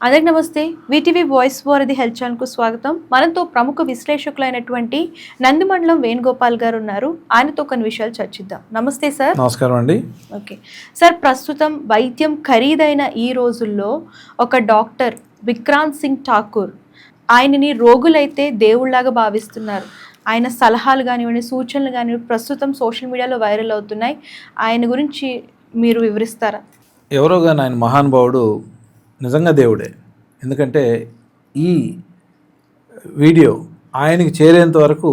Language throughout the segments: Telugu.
అందరికి నమస్తే. వీటీవీ వాయిస్ వారధి హెల్త్ ఛానల్కు స్వాగతం. మనతో ప్రముఖ విశ్లేషకులైనటువంటి నందిమండలం వేణుగోపాల్ గారు ఉన్నారు. ఆయనతో కొన్ని విషయాలు చర్చిద్దాం. నమస్తే సార్. నమస్కారం అండి. ఓకే సార్, ప్రస్తుతం వైద్యం ఖరీదైన ఈ రోజుల్లో ఒక డాక్టర్ విక్రాంత్ సింగ్ ఠాకూర్, ఆయనని రోగులైతే దేవుళ్లాగా భావిస్తున్నారు. ఆయన సలహాలు కానివ్వండి, సూచనలు కానివ్వండి ప్రస్తుతం సోషల్ మీడియాలో వైరల్ అవుతున్నాయి. ఆయన గురించి మీరు వివరిస్తారా? ఎవరో కానీ ఆయన మహానుభావుడు నిజంగా దేవుడే. ఎందుకంటే ఈ వీడియో ఆయనకి చేరేంత వరకు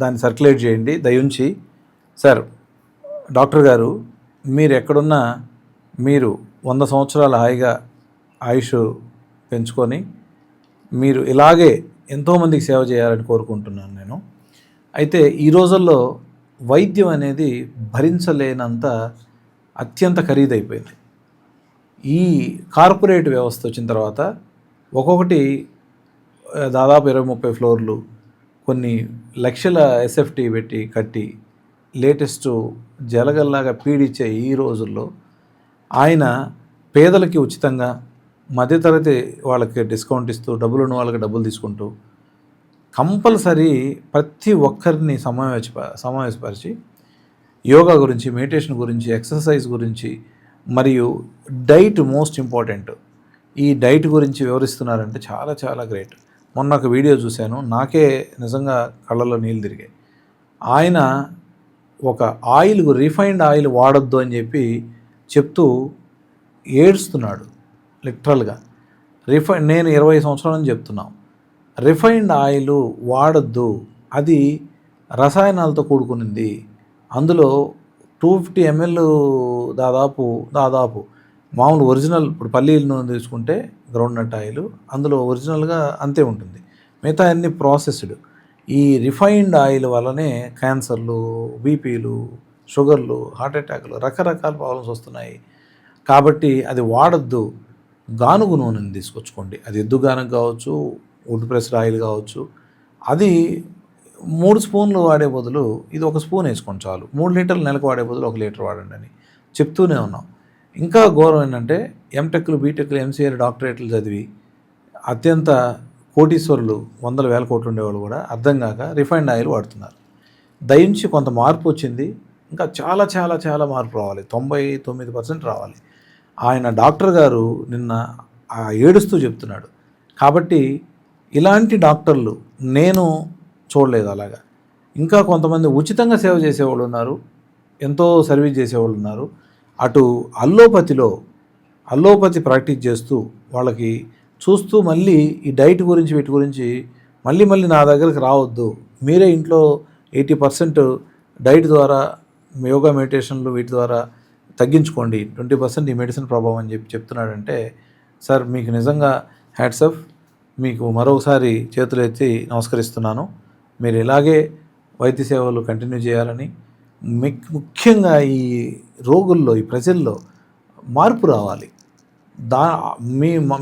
దాన్ని సర్క్యులేట్ చేయండి దయించి. సార్, డాక్టర్ గారు, మీరు ఎక్కడున్నా మీరు 100 సంవత్సరాల హాయిగా ఆయుష్ పెంచుకొని మీరు ఇలాగే ఎంతోమందికి సేవ చేయాలని కోరుకుంటున్నాను నేను. అయితే ఈ రోజుల్లో వైద్యం అనేది భరించలేనంత అత్యంత ఖరీదైపోయింది. ఈ కార్పొరేట్ వ్యవస్థ వచ్చిన తర్వాత ఒక్కొక్కటి దాదాపు 20-30 ఫ్లోర్లు, కొన్ని లక్షల ఎస్ఎఫ్టీ పెట్టి కట్టి లేటెస్ట్ జలగల్లాగా పీడిచ్చే ఈ రోజుల్లో ఆయన పేదలకి ఉచితంగా, మధ్యతరగతి వాళ్ళకి డిస్కౌంట్ ఇస్తూ, డబ్బులు ఉన్న వాళ్ళకి డబ్బులు తీసుకుంటూ కంపల్సరీ ప్రతి ఒక్కరిని సమావేశపరిచి యోగా గురించి, మెడిటేషన్ గురించి, ఎక్సర్సైజ్ గురించి మరియు డైట్ మోస్ట్ ఇంపార్టెంట్, ఈ డైట్ గురించి వివరిస్తున్నారంటే చాలా చాలా గ్రేట్. మొన్న ఒక వీడియో చూశాను, నాకే నిజంగా కళ్ళలో నీళ్ళు తిరిగాయి. ఆయన ఒక ఆయిల్, రిఫైన్డ్ ఆయిల్ వాడొద్దు అని చెప్తూ ఏడుస్తున్నాడు లిటరల్గా. నేను 20 సంవత్సరాల నుంచి చెప్తున్నాం, రిఫైన్డ్ ఆయిల్ వాడొద్దు, అది రసాయనాలతో కూడుకునింది. అందులో 250 ml దాదాపు మామూలు ఒరిజినల్, ఇప్పుడు పల్లీల నూనె తీసుకుంటే గ్రౌండ్ నట్ ఆయిల్, అందులో ఒరిజినల్గా అంతే ఉంటుంది, మిగతా అన్ని ప్రాసెస్డ్. ఈ రిఫైన్డ్ ఆయిల్ వల్లనే క్యాన్సర్లు, బీపీలు, షుగర్లు, హార్ట్ అటాక్లు, రకరకాల ప్రాబ్లమ్స్ వస్తున్నాయి. కాబట్టి అది వాడద్దు. గానుగు నూనెని తీసుకొచ్చుకోండి, అది ఎద్దు గానుగ కావచ్చు, వుడ్ ప్రెస్డ్ ఆయిల్ కావచ్చు. అది 3 స్పూన్లు వాడే బదులు ఇది 1 స్పూన్ వేసుకోండి చాలు. 3 లీటర్లు నెలకు వాడే బదులు 1 లీటర్ వాడండి అని చెప్తూనే ఉన్నాం. ఇంకా ఘోరం ఏంటంటే ఎంటెక్లు, బీటెక్లు, ఎంసీఏలు, డాక్టరేట్లు చదివి అత్యంత కోటీశ్వరులు, 100,000 కోట్లు ఉండేవాళ్ళు కూడా అర్థం కాక రిఫైన్డ్ ఆయిల్ వాడుతున్నారు. దయించి కొంత మార్పు వచ్చింది, ఇంకా చాలా చాలా చాలా మార్పు రావాలి, 99% రావాలి. ఆయన డాక్టర్ గారు నిన్న ఏడుస్తూ చెప్తున్నాడు. కాబట్టి ఇలాంటి డాక్టర్లు నేను చూడలేదు. అలాగా ఇంకా కొంతమంది ఉచితంగా సేవ చేసేవాళ్ళు ఉన్నారు, ఎంతో సర్వీస్ చేసేవాళ్ళు ఉన్నారు. అటు అల్లోపతి ప్రాక్టీస్ చేస్తూ వాళ్ళకి చూస్తూ మళ్ళీ ఈ డైట్ గురించి, వీటి గురించి మళ్ళీ నా దగ్గరికి రావద్దు, మీరే ఇంట్లో 80% డైట్ ద్వారా, యోగా, మెడిటేషన్లు వీటి ద్వారా తగ్గించుకోండి, 20% ఈ మెడిసిన్ ప్రభావం అని చెప్తున్నాడంటే, సార్ మీకు నిజంగా హ్యాట్స్ ఆఫ్. మీకు మరొకసారి చేతులెత్తి నమస్కరిస్తున్నాను. మీరు ఇలాగే వైద్య సేవలు కంటిన్యూ చేయాలని, ముఖ్యంగా ఈ రోగుల్లో, ఈ ప్రజల్లో మార్పు రావాలి.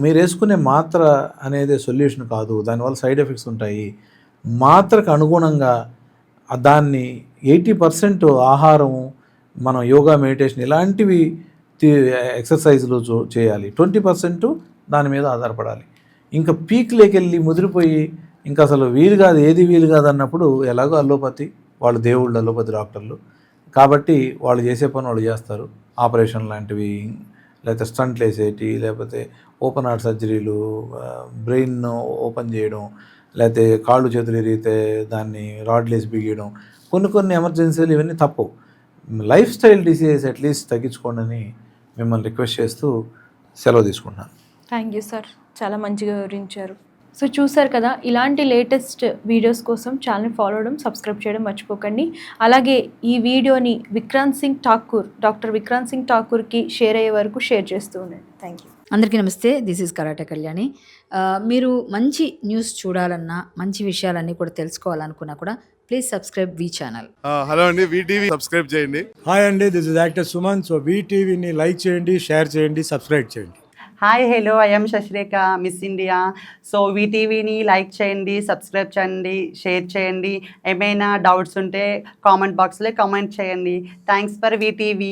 మీరు వేసుకునే మాత్ర అనేది సొల్యూషన్ కాదు, దానివల్ల సైడ్ ఎఫెక్ట్స్ ఉంటాయి. మాత్రకు అనుగుణంగా దాన్ని 80% ఆహారము, మనం యోగా, మెడిటేషన్ ఇలాంటివి, ఎక్సర్సైజులు చేయాలి, 20% దాని మీద ఆధారపడాలి. ఇంకా పీక్లోకి వెళ్ళి ముదిరిపోయి ఇంకా అసలు ఏది వీలు కాదు అన్నప్పుడు ఎలాగో అల్లోపతి, వాళ్ళు దేవుళ్ళు, అల్లోపతి డాక్టర్లు కాబట్టి వాళ్ళు చేసే పని వాళ్ళు చేస్తారు. ఆపరేషన్ లాంటివి, లేకపోతే స్టంట్లు వేసేటి, లేకపోతే ఓపెన్ హార్ట్ సర్జరీలు, బ్రెయిన్ ఓపెన్ చేయడం, లేకపోతే కాళ్ళు చేతులు ఇరిగితే దాన్ని రాడ్లేసి బిగియడం, కొన్ని ఎమర్జెన్సీలు ఇవన్నీ తప్పవు. లైఫ్ స్టైల్ డిసీజెస్ అట్లీస్ట్ తగ్గించుకోండి అని మిమ్మల్ని రిక్వెస్ట్ చేస్తూ సెలవు తీసుకుంటున్నాను. థ్యాంక్ యూ సార్, చాలా మంచిగా వివరించారు. సో చూసారు కదా, ఇలాంటి లేటెస్ట్ వీడియోస్ కోసం ఛానల్ ఫాలో అవ్వడం, సబ్స్క్రైబ్ చేయడం మర్చిపోకండి. అలాగే ఈ వీడియోని డాక్టర్ విక్రాంత్ సింగ్ ఠాకూర్కి షేర్ అయ్యే వరకు షేర్ చేస్తూ ఉండండి. Thank you. అందరికీ నమస్తే, దిస్ ఈజ్ కరాటే కళ్యాణి. మీరు మంచి న్యూస్ చూడాలన్నా, మంచి విషయాలన్నీ కూడా తెలుసుకోవాలనుకున్నా కూడా please subscribe the channel. Hello అండి, వీటీవీ సబ్స్క్రైబ్ చేయండి. హాయ్ అండి, this is actor Suman. So వీటీవీని లైక్ చేయండి, షేర్ చేయండి, సబ్స్క్రైబ్ చేయండి. Hi hello, I'm Sasirekha, Miss India. So వీటీవీని లైక్ చేయండి, సబ్స్క్రైబ్ చేయండి, షేర్ చేయండి. ఏమైనా డౌట్స్ ఉంటే కామెంట్ బాక్స్లో కామెంట్ చేయండి. Thanks for VTV.